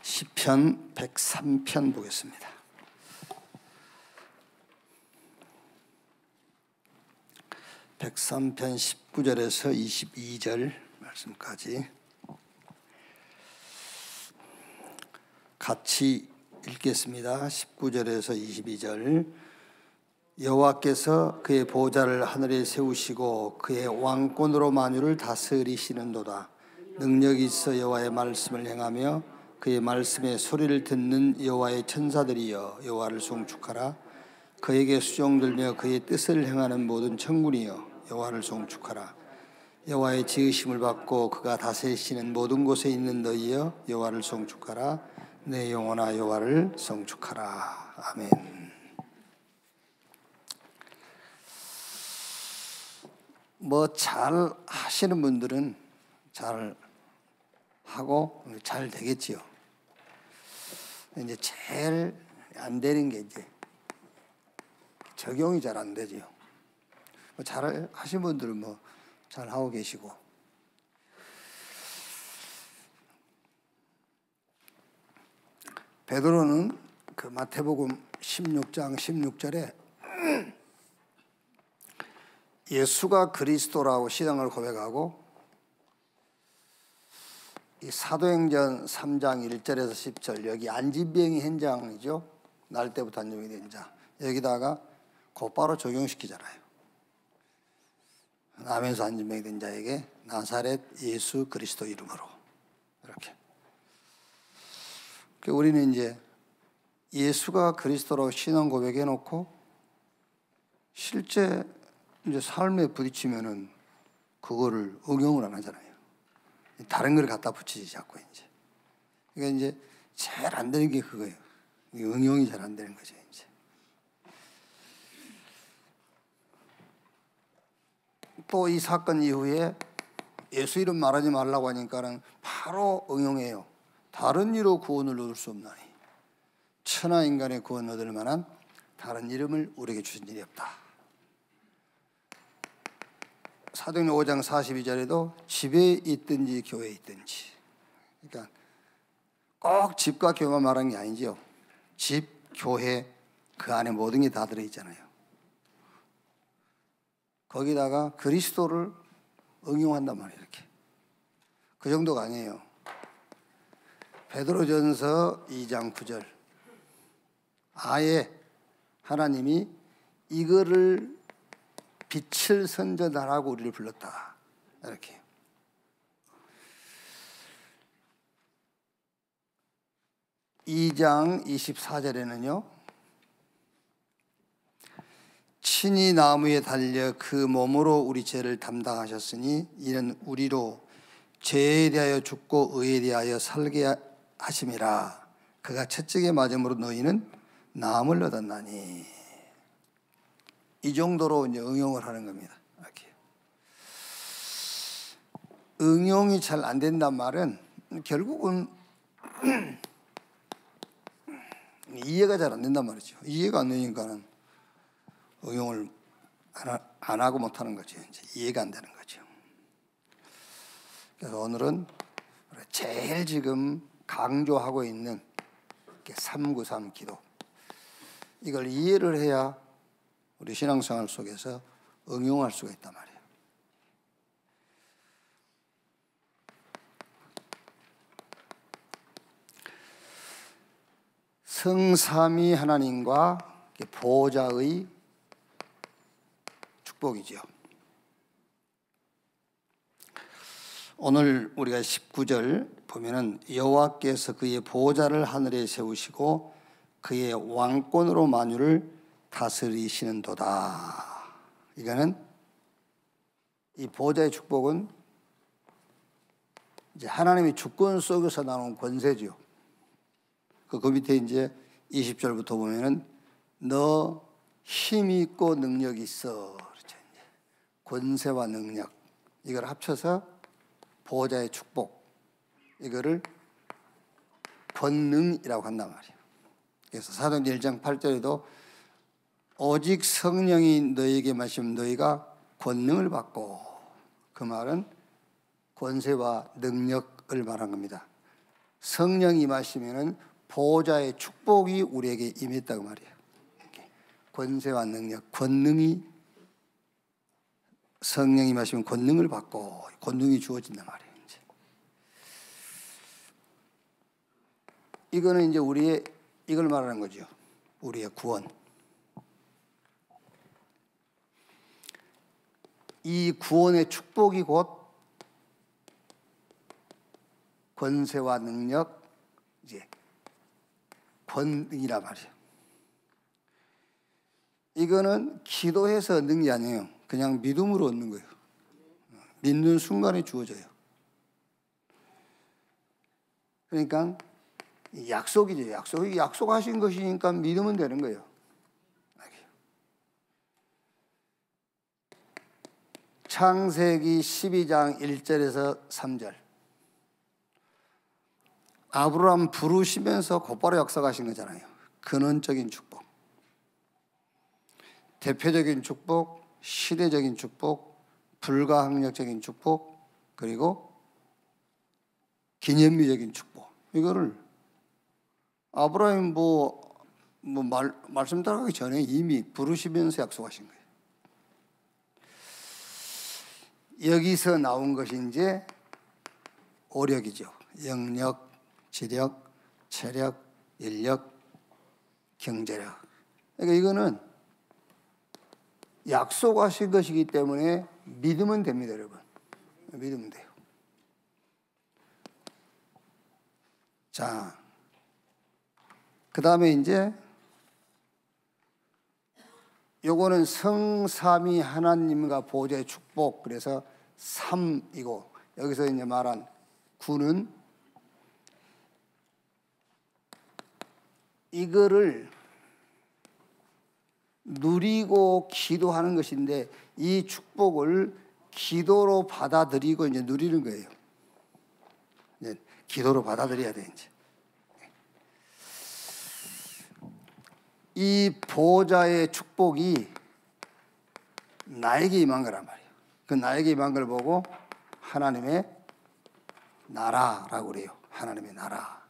시편 103편 보겠습니다. (103편) 19절에서 22절 말씀까지 같이 읽겠습니다. 19절에서 22절. 여호와께서 그의 보좌를 하늘에 세우시고 그의 왕권으로 만유를 다스리시는도다. 능력이 있어 여호와의 말씀을 행하며 그의 말씀의 소리를 듣는 여호와의 천사들이여 여호와를 송축하라. 그에게 수종들며 그의 뜻을 행하는 모든 천군이여 여호와를 송축하라. 여호와의 지으심을 받고 그가 다스리시는 모든 곳에 있는 너희여 여호와를 송축하라. 내 영혼아 여호와를 송축하라. 아멘. 잘 하시는 분들은 잘 하고 잘 되겠지요. 이제 제일 안 되는 게 이제 적용이 잘 안 되지요. 잘 하신 분들은 잘 하고 계시고. 베드로는 그 마태복음 16장 16절에 예수가 그리스도라고 신앙을 고백하고, 이 사도행전 3장 1절에서 10절, 여기 안진병이 현장이죠. 날 때부터 안진병이 된 자. 여기다가 곧바로 적용시키잖아요. 남에서 안진병이 된 자에게 나사렛 예수 그리스도 이름으로. 이렇게. 우리는 이제 예수가 그리스도라고 신앙 고백해 놓고 실제 이제 삶에 부딪히면은 그거를 응용을 안 하잖아요. 다른 걸 갖다 붙이지 자꾸 이제. 그러니까 이제 잘 안 되는 게 그거예요. 응용이 잘 안 되는 거죠 이제. 또 이 사건 이후에 예수 이름 말하지 말라고 하니까는 바로 응용해요. 다른 이로 구원을 얻을 수 없나니 천하 인간의 구원 얻을 만한 다른 이름을 우리에게 주신 일이 없다. 사도행전 5장 42절에도 집에 있든지 교회에 있든지, 그러니까 꼭 집과 교회만 말하는 게 아니지요. 집, 교회, 그 안에 모든 게 다 들어있잖아요. 거기다가 그리스도를 응용한단 말이에요. 이렇게. 그 정도가 아니에요. 베드로전서 2장 9절. 아예 하나님이 이거를 빛을 선전하라고 우리를 불렀다. 이렇게. (2장 24절에는요) 친히 나무에 달려 그 몸으로 우리 죄를 담당하셨으니 이는 우리로 죄에 대하여 죽고 의에 대하여 살게 하심이라. 그가 채찍에 맞음으로 너희는 나음을 얻었나니. 이 정도로 이제 응용을 하는 겁니다. 이렇게. 응용이 잘 안 된단 말은 결국은 이해가 잘 안 된단 말이죠. 이해가 안 되니까는 응용을 안 하고 못 하는 거죠. 이제 이해가 안 되는 거죠. 그래서 오늘은 제일 지금 강조하고 있는 393 기도. 이걸 이해를 해야 우리 신앙생활 속에서 응용할 수가 있단 말이에요. 성삼위 하나님과 보호자의 축복이죠. 오늘 우리가 19절 보면은 여호와께서 그의 보호자를 하늘에 세우시고 그의 왕권으로 만유를 다스리시는도다. 이거는 이 보호자의 축복은 이제 하나님의 주권 속에서 나오는 권세죠. 그 밑에 이제 20절부터 보면은 너 힘이 있고 능력이 있어. 그렇죠. 권세와 능력 이걸 합쳐서 보호자의 축복, 이거를 권능이라고 한단 말이에요. 그래서 사도행전 1장 8절에도 오직 성령이 너희에게 마시면 너희가 권능을 받고, 그 말은 권세와 능력을 말한 겁니다. 성령이 임하시면은 보호자의 축복이 우리에게 임했다고 말이에요. 권세와 능력, 권능이 성령이 임하시면 권능을 받고 권능이 주어진단 말이에요. 이제. 이거는 이제 우리의 이걸 말하는 거죠. 우리의 구원. 이 구원의 축복이 곧 권세와 능력, 이제 권능이란 말이에요. 이거는 기도해서 얻는 게 아니에요. 그냥 믿음으로 얻는 거예요. 믿는 순간에 주어져요. 그러니까 약속이죠. 약속하신 것이니까 믿으면 되는 거예요. 창세기 12장 1절에서 3절. 아브라함 부르시면서 곧바로 약속하신 거잖아요. 근원적인 축복. 대표적인 축복, 시대적인 축복, 불가항력적인 축복, 그리고 기념비적인 축복. 이거를 아브라함 말씀 따라가기 전에 이미 부르시면서 약속하신 거예요. 여기서 나온 것이 이제 오력이죠. 영력, 지력, 체력, 인력, 경제력. 그러니까 이거는 약속하신 것이기 때문에 믿으면 됩니다, 여러분. 믿으면 돼요. 자, 그 다음에 이제 요거는 성삼위 하나님과 보호자의 축복. 그래서 3이고 여기서 이제 말한 9는 이거를 누리고 기도하는 것인데 이 축복을 기도로 받아들이고 이제 누리는 거예요. 이제 기도로 받아들여야 돼, 이제. 이 보호자의 축복이 나에게 임한 거란 말이에요. 그 나에게 임한 걸 보고 하나님의 나라라고 그래요. 하나님의 나라.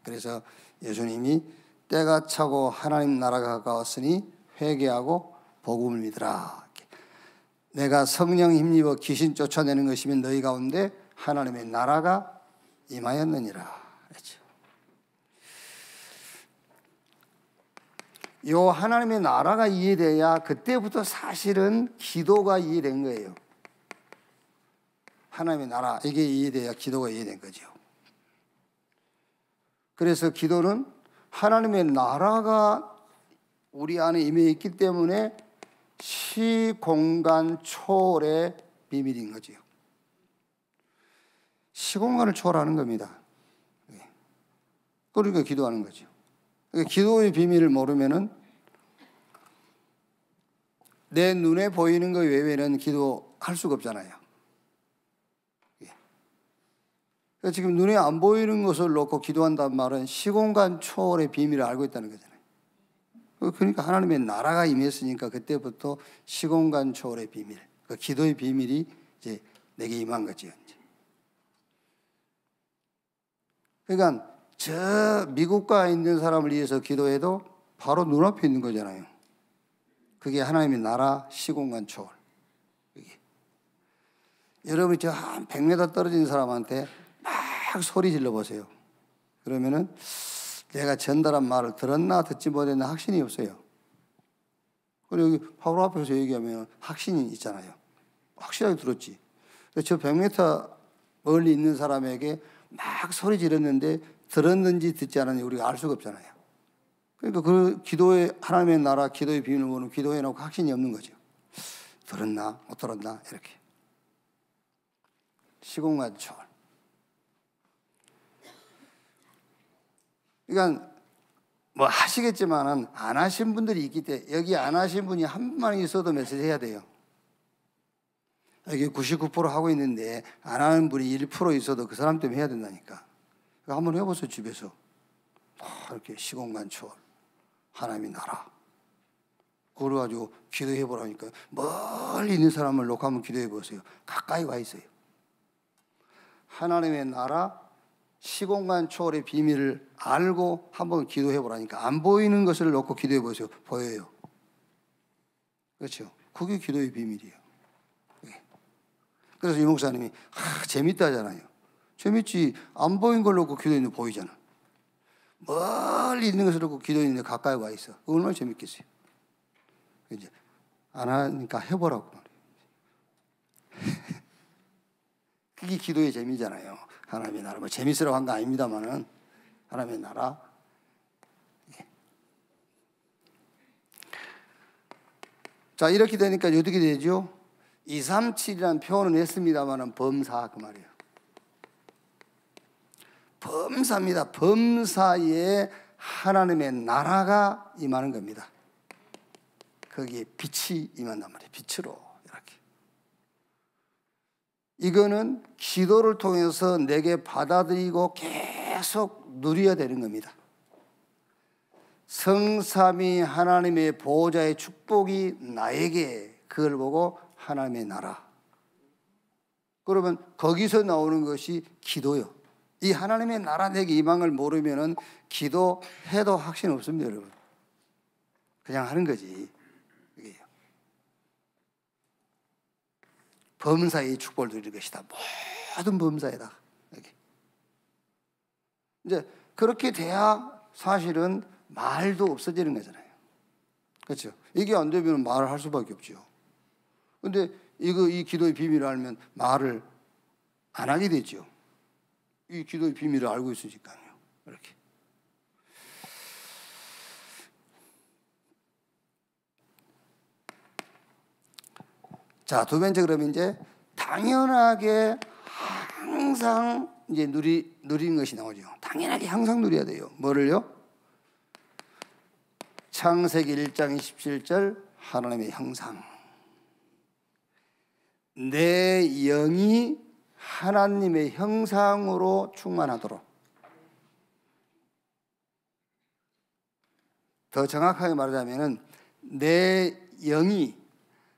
그래서 예수님이 때가 차고 하나님 나라가 가까웠으니 회개하고 복음을 믿으라. 내가 성령 힘입어 귀신 쫓아내는 것이면 너희 가운데 하나님의 나라가 임하였느니라. 그렇죠. 요 하나님의 나라가 이해돼야 그때부터 사실은 기도가 이해된 거예요. 하나님의 나라, 이게 이해돼야 기도가 이해된 거죠. 그래서 기도는 하나님의 나라가 우리 안에 임해 있기 때문에 시공간 초월의 비밀인 거죠. 시공간을 초월하는 겁니다. 그러니까 기도하는 거죠. 기도의 비밀을 모르면은 내 눈에 보이는 것 외에는 기도할 수가 없잖아요. 그러니까 지금 눈에 안 보이는 것을 놓고 기도한다는 말은 시공간 초월의 비밀을 알고 있다는 거잖아요. 그러니까 하나님의 나라가 임했으니까 그때부터 시공간 초월의 비밀, 그 기도의 비밀이 이제 내게 임한 거죠. 그러니까 저 미국가에 있는 사람을 위해서 기도해도 바로 눈앞에 있는 거잖아요. 그게 하나님의 나라 시공간 초월. 여러분이 저 한 100m 떨어진 사람한테 막 소리 질러 보세요. 그러면은 내가 전달한 말을 들었나 듣지 못했나 확신이 없어요. 그리고 여기 바로 앞에서 얘기하면 확신이 있잖아요. 확실하게 들었지. 저 100m 멀리 있는 사람에게 막 소리 지르는데 들었는지 듣지 않았는지 우리가 알 수가 없잖아요. 그러니까 그 기도의 하나님의 나라 기도의 비밀을 모르면 기도해 놓고 확신이 없는 거죠. 들었나 못 들었나 이렇게. 시공간 초월. 그러니까 뭐 하시겠지만은 안 하신 분들이 있기 때문에 여기 안 하신 분이 한 분만 있어도 메시지 해야 돼요. 여기 99% 하고 있는데 안 하는 분이 1% 있어도 그 사람 때문에 해야 된다니까. 한번 해보세요, 집에서. 이렇게 시공간 초월. 하나님의 나라. 그래가지고 기도해 보라니까 멀리 있는 사람을 놓고 한번 기도해 보세요. 가까이 와 있어요. 하나님의 나라 시공간 초월의 비밀을 알고 한번 기도해 보라니까. 안 보이는 것을 놓고 기도해 보세요. 보여요. 그렇죠? 그게 기도의 비밀이에요. 그래서 이 목사님이 재밌다 하잖아요. 재밌지. 안 보인 걸 놓고 기도했는데 보이잖아. 멀리 있는 것을 놓고 기도했는데 가까이 와 있어. 얼마나 재밌겠어요. 이제 안 하니까 해보라고 말이에요. 그게 기도의 재미잖아요. 하나님의 나라. 뭐 재밌으라고 한 거 아닙니다만은 하나님의 나라. 자, 이렇게 되니까 어떻게 되죠? 237이라는 표현은 했습니다만은 범사 그 말이에요. 범사입니다. 범사에 하나님의 나라가 임하는 겁니다. 거기에 빛이 임한단 말이에요. 빛으로 이렇게. 이거는 기도를 통해서 내게 받아들이고 계속 누려야 되는 겁니다. 성삼위 하나님의 보호자의 축복이 나에게, 그걸 보고 하나님의 나라. 그러면 거기서 나오는 것이 기도요. 이 하나님의 나라 내게 임함을 모르면은 기도해도 확신 없습니다, 여러분. 그냥 하는 거지. 이게요. 범사의 축복을 누리는 것이다. 모든 범사에다. 이렇게. 이제 그렇게 돼야 사실은 말도 없어지는 거잖아요. 그렇죠? 이게 안 되면 말을 할 수밖에 없죠. 근데 이 기도의 비밀을 알면 말을 안 하게 되죠. 이 기도의 비밀을 알고 있으니까요. 이렇게. 자, 두 번째, 그러면 이제 당연하게 항상 이제 누리는 것이 나오죠. 당연하게 항상 누려야 돼요. 뭐를요? 창세기 1장 27절 하나님의 형상. 내 영이 하나님의 형상으로 충만하도록. 더 정확하게 말하자면 내 영이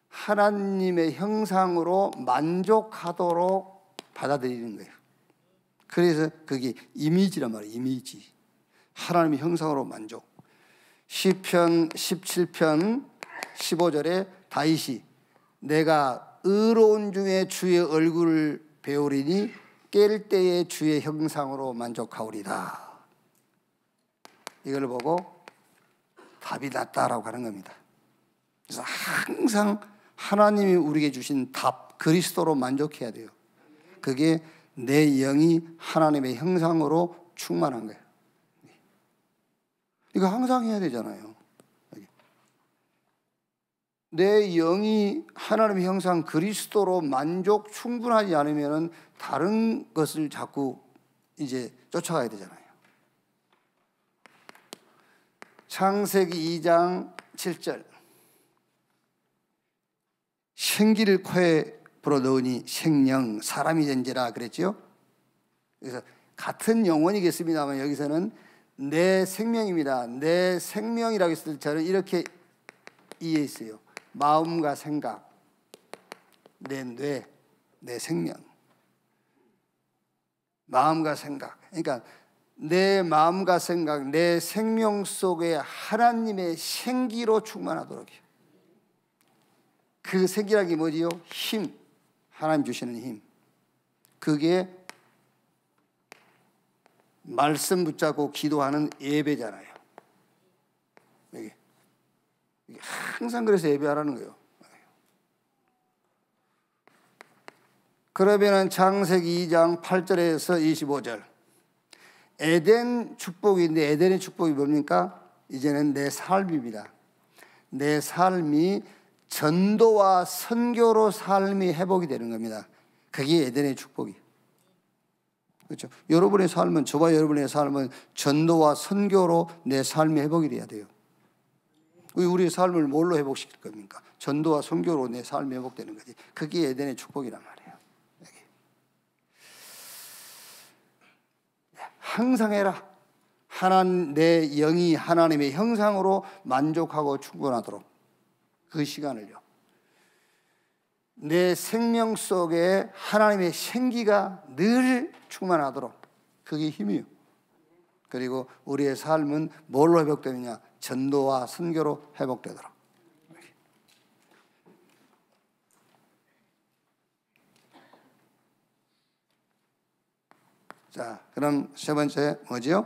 하나님의 형상으로 만족하도록 받아들이는 거예요. 그래서 그게 이미지란 말이에요. 이미지. 하나님의 형상으로 만족. 시편 17편 15절에 다윗이 내가 의로운 중에 주의 얼굴을 배우리니 깰 때에 주의 형상으로 만족하오리다. 이걸 보고 답이 났다라고 하는 겁니다. 그래서 항상 하나님이 우리에게 주신 답, 그리스도로 만족해야 돼요. 그게 내 영이 하나님의 형상으로 충만한 거예요. 이거 항상 해야 되잖아요. 내 영이 하나님의 형상 그리스도로 만족 충분하지 않으면 다른 것을 자꾸 이제 쫓아가야 되잖아요. 창세기 2장 7절 생기를 코에 불어넣으니 생령 사람이 된지라 그랬죠. 그래서 같은 영혼이겠습니다만 여기서는 내 생명입니다. 내 생명이라고 했을 때 저는 이렇게 이해했어요. 마음과 생각, 내 뇌, 내 생명. 마음과 생각. 그러니까 내 마음과 생각, 내 생명 속에 하나님의 생기로 충만하도록요. 그 생기라는 게 뭐지요? 힘. 하나님 주시는 힘. 그게 말씀 붙잡고 기도하는 예배잖아요. 이게 항상 그래서 예배하라는 거예요. 그러면 창세기 2장 8절에서 25절 에덴 축복인데 에덴의 축복이 뭡니까? 이제는 내 삶입니다. 내 삶이 전도와 선교로 삶이 회복이 되는 겁니다. 그게 에덴의 축복이. 그렇죠? 여러분의 삶은, 저와 여러분의 삶은 전도와 선교로 내 삶이 회복이 돼야 돼요. 우리의 삶을 뭘로 회복시킬 겁니까? 전도와 선교로 내 삶이 회복되는 거지. 그게 에덴의 축복이란 말이에요. 항상 해라. 내 영이 하나님의 형상으로 만족하고 충분하도록 그 시간을요. 내 생명 속에 하나님의 생기가 늘 충만하도록 그게 힘이요. 그리고 우리의 삶은 뭘로 회복되느냐? 전도와 선교로 회복되도록. 자, 그럼 세 번째 뭐지요?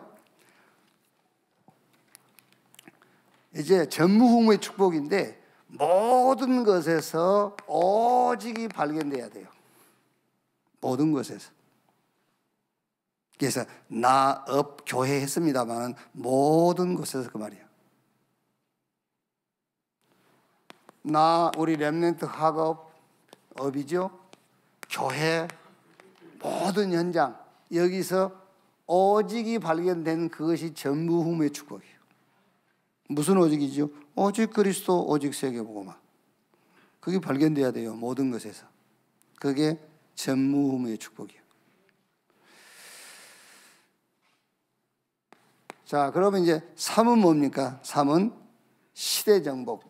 이제 전무후무의 축복인데 모든 것에서 오직이 발견돼야 돼요. 모든 것에서. 그래서 나, 업, 교회 했습니다만 모든 것에서 그 말이에요. 나, 우리 렘넌트 학업, 업이죠. 교회, 모든 현장, 여기서 오직이 발견된 그것이 전무후무의 축복이에요. 무슨 오직이죠? 오직 그리스도, 오직 세계복음화. 그게 발견돼야 돼요. 모든 것에서. 그게 전무후무의 축복이에요. 자, 그러면 이제 3은 뭡니까? 3은 시대 정복.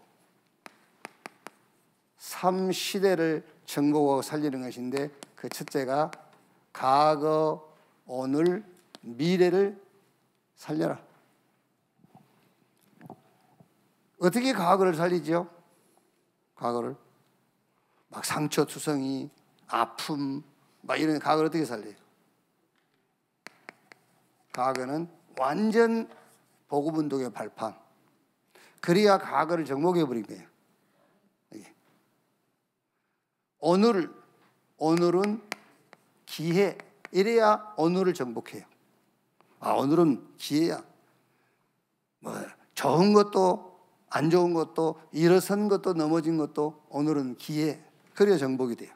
3시대를 정복하고 살리는 것인데 그 첫째가 과거, 오늘, 미래를 살려라. 어떻게 과거를 살리죠? 과거를 막 상처투성이, 아픔, 막 이런 과거를 어떻게 살려요? 과거는 완전 복음운동의 발판. 그래야 과거를 정복해버린 거예요. 오늘은 기회. 이래야 오늘을 정복해요. 아, 오늘은 기회야. 뭐 좋은 것도 안 좋은 것도 일어선 것도 넘어진 것도 오늘은 기회. 그래야 정복이 돼요.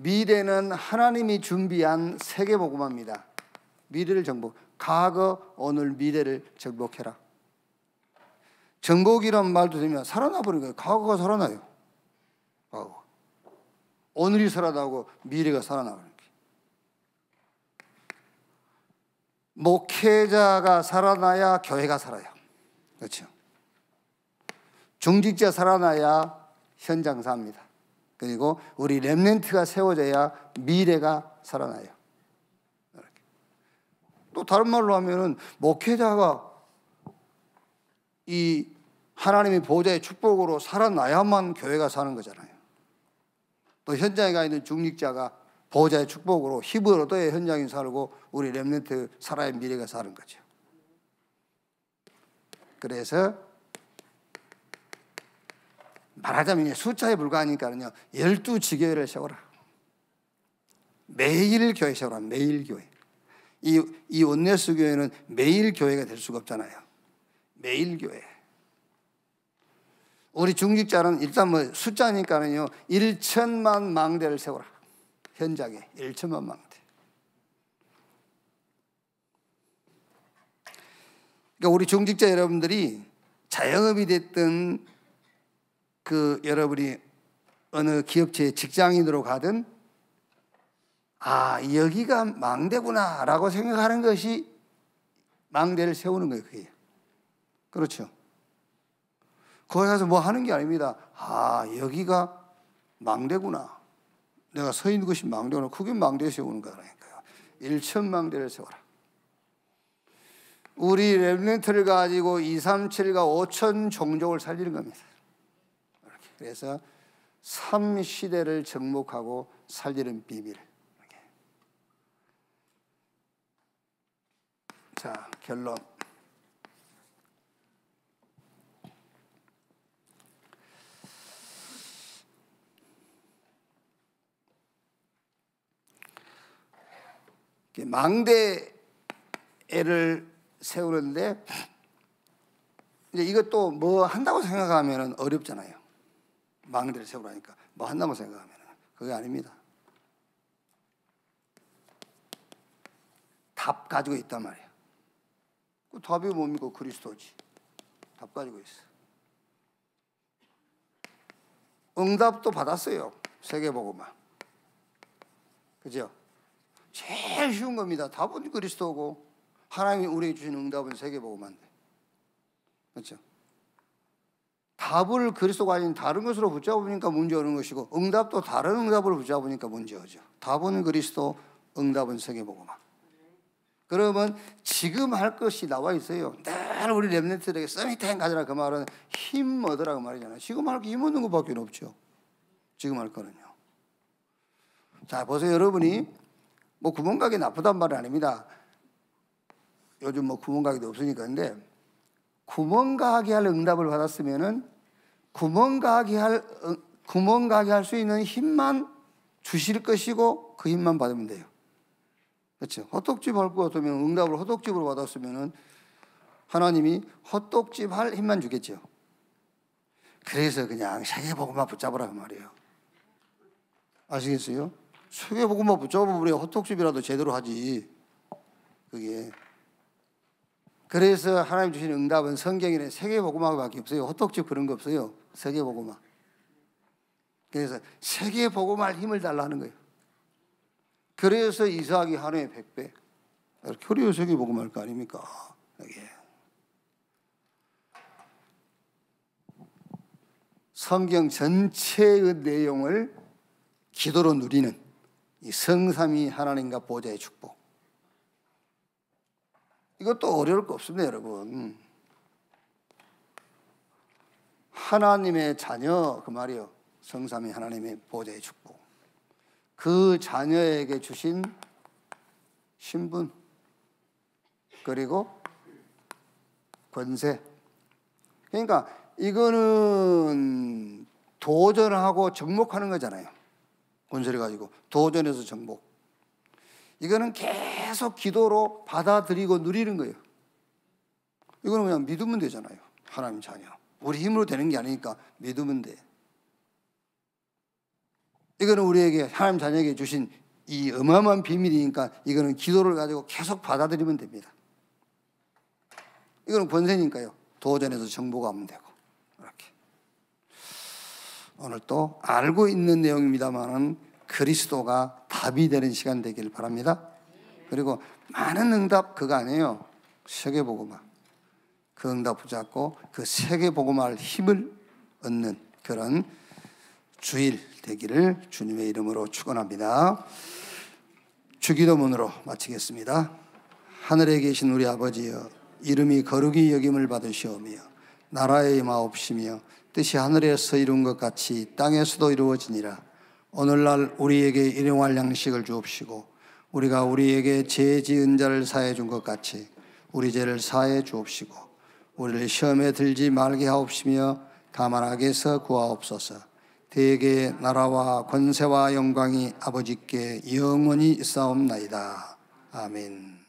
미래는 하나님이 준비한 세계복음화입니다. 미래를 정복. 과거, 오늘, 미래를 정복해라. 정복이란 말도 되면 살아나 버린 거예요. 과거가 살아나요. 과거. 오늘이 살아나고 미래가 살아나는 거예요. 목회자가 살아나야 교회가 살아요. 그렇죠. 중직자 살아나야 현장 삽니다. 그리고 우리 렘넌트가 세워져야 미래가 살아나요. 이렇게. 또 다른 말로 하면은 목회자가 이 하나님의 보좌의 축복으로 살아나야만 교회가 사는 거잖아요. 또 현장에 가 있는 중직자가 보좌의 축복으로 힘을 얻어야 현장에 살고 우리 렘넌트 살아야 미래가 사는 거죠. 그래서 말하자면 숫자에 불과하니까요 12지교회를 세워라. 매일 교회 세워라. 매일 교회. 이 원네스 교회는 매일 교회가 될 수가 없잖아요. 매일 교회. 우리 중직자는 일단 뭐 숫자니까는요 1천만 망대를 세워라. 현장에 1천만 망대. 그러니까 우리 중직자 여러분들이 자영업이 됐든 그 여러분이 어느 기업체의 직장인으로 가든 아 여기가 망대구나라고 생각하는 것이 망대를 세우는 거예요. 그게. 그렇죠. 거기 가서 뭐 하는 게 아닙니다. 아 여기가 망대구나. 내가 서 있는 것이 망대구나. 그게 망대 세우는 거라니까요. 1천망대를 세워라. 우리 렘넌트를 가지고 237과 5천 종족을 살리는 겁니다. 이렇게. 그래서 3시대를 정복하고 살리는 비밀. 이렇게. 자, 결론. 망대를 세우는데 이제 이것도 뭐 한다고 생각하면 어렵잖아요. 망대를 세우라니까 뭐 한다고 생각하면 그게 아닙니다. 답 가지고 있단 말이에요. 그 답이 뭡니까? 그리스도지. 답 가지고 있어. 응답도 받았어요. 세계복음화. 그죠? 제일 쉬운 겁니다. 답은 그리스도고 하나님이 우리에게 주신 응답은 세계복음화인데. 그렇죠? 답을 그리스도가 아닌 다른 것으로 붙잡으니까 문제 오는 것이고 응답도 다른 응답을 붙잡으니까 문제오죠. 답은 그리스도, 응답은 세계복음화. 그러면 지금 할 것이 나와 있어요. 늘 우리 렘넌트들에게 서밋타임 가져라 그 말은 힘 얻으라고 말이잖아요. 지금 할 게 힘 얻는 것밖에 없죠. 지금 할 거는요. 자, 보세요. 여러분이 뭐 구멍가게 나쁘단 말은 아닙니다. 요즘 뭐 구멍가게도 없으니까. 근데 구멍가게 할 응답을 받았으면은 구멍가게 할 수 있는 힘만 주실 것이고 그 힘만 받으면 돼요. 그렇죠? 헛떡집 할 것 같으면 응답을 헛떡집으로 받았으면은 하나님이 헛떡집 할 힘만 주겠죠. 그래서 그냥 세계복음만 붙잡으라 그 말이에요. 아시겠어요? 세계복음만 붙잡으면 우리가 헛떡집이라도 제대로 하지. 그게. 그래서 하나님 주신 응답은 성경에는 세계복음화밖에 없어요. 헛떡집 그런 거 없어요. 세계복음화. 그래서 세계복음화할 힘을 달라는 거예요. 그래서 이삭이 한 해에 100배. 교리의 세계복음화할 거 아닙니까? 이게. 성경 전체의 내용을 기도로 누리는 이 성삼위 하나님과 보좌의 축복. 이것도 어려울 거 없습니다, 여러분. 하나님의 자녀 그 말이요. 성삼위 하나님의 보좌의 축복. 그 자녀에게 주신 신분 그리고 권세. 그러니까 이거는 도전하고 정복하는 거잖아요. 권세를 가지고 도전해서 정복. 이거는 계속 기도로 받아들이고 누리는 거예요. 이거는 그냥 믿으면 되잖아요. 하나님 자녀. 우리 힘으로 되는 게 아니니까 믿으면 돼. 이거는 우리에게 하나님 자녀에게 주신 이 어마어마한 비밀이니까 이거는 기도를 가지고 계속 받아들이면 됩니다. 이거는 권세니까요. 도전해서 정복하면 되고. 이렇게. 오늘 또 알고 있는 내용입니다만은 그리스도가 답이 되는 시간 되길 바랍니다. 그리고 많은 응답 그거 아니에요. 세계복음화. 그 응답 붙잡고 그 세계복음화할 힘을 얻는 그런 주일 되기를 주님의 이름으로 축원합니다. 주기도문으로 마치겠습니다. 하늘에 계신 우리 아버지여, 이름이 거룩히 여김을 받으시오며 나라의 임하옵시며 뜻이 하늘에서 이룬 것 같이 땅에서도 이루어지니라. 오늘날 우리에게 일용할 양식을 주옵시고 우리가 우리에게 죄 지은 자를 사해 준 것 같이 우리 죄를 사해 주옵시고 우리를 시험에 들지 말게 하옵시며 다만 악에서 구하옵소서. 대개 나라와 권세와 영광이 아버지께 영원히 있사옵나이다. 아멘.